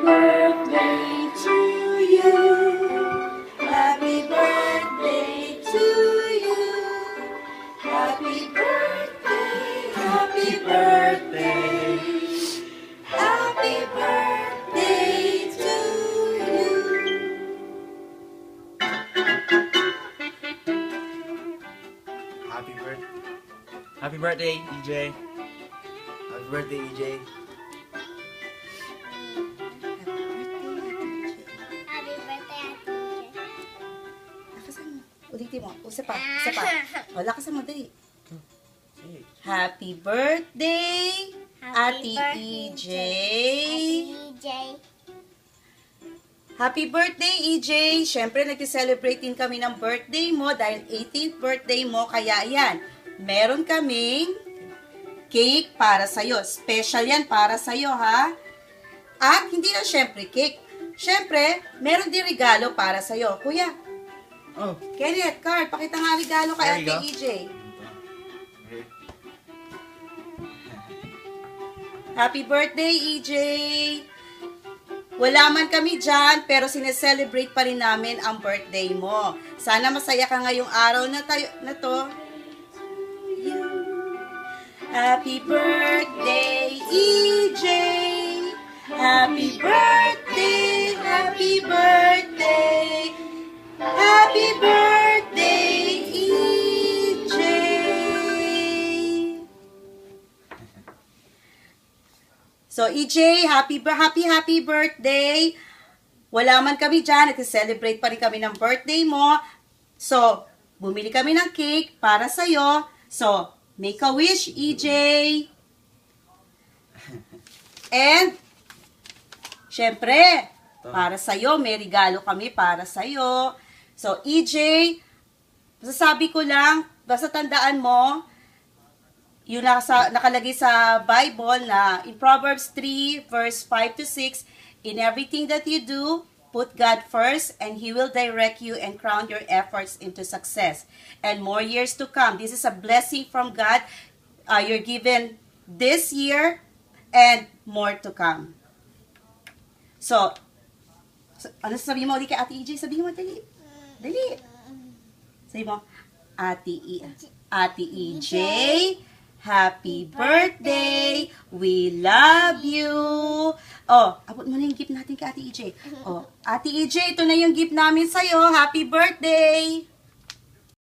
birthday to you. Happy birthday to you. Happy birthday, happy birthday. Happy birthday to you. Happy birthday, EJ. Happy birthday, EJ. Happy birthday, Ate Ije. Lakasan mo. Ulitin mo. Isa pa. Isa pa. O, lakasan mo. Dali. Happy birthday, Ate EJ. Ate EJ. Happy birthday, EJ! Siyempre, nag-celebrate din kami ng birthday mo dahil 18th birthday mo. Kaya yan, meron kaming cake para sa'yo. Special yan para sa'yo, ha? At hindi na siyempre cake. Siyempre, meron din regalo para sa'yo. Kuya, Oh. Kenneth, Carl, pakita nga regalo kay There Ate you go. EJ. Happy birthday, EJ! Wala man kami dyan, pero sineselebrate pa rin namin ang birthday mo. Sana masaya ka ngayong araw na to. Happy birthday, EJ! Happy birthday, happy birthday, happy birthday, EJ! So, EJ, happy birthday. Wala man kami dyan, nag-celebrate pa rin kami ng birthday mo. So, bumili kami ng cake para sa'yo. So, make a wish, EJ. And, syempre, para sa'yo, may regalo kami para sa'yo. So, EJ, masasabi ko lang, basta tandaan mo, yung nakalagay sa Bible na in Proverbs 3 verse 5 to 6, in everything that you do, put God first and He will direct you and crown your efforts into success. And more years to come. This is a blessing from God. You're given this year and more to come. So, ano sabihin mo ulit kay Ate EJ? Sabihin mo, dali. Dali. Sabihin mo, Ate EJ, happy birthday! We love you! Oh, abot mo na yung gift natin kay Ate EJ. Oh, Ate EJ, ito na yung gift namin sa'yo. Happy birthday!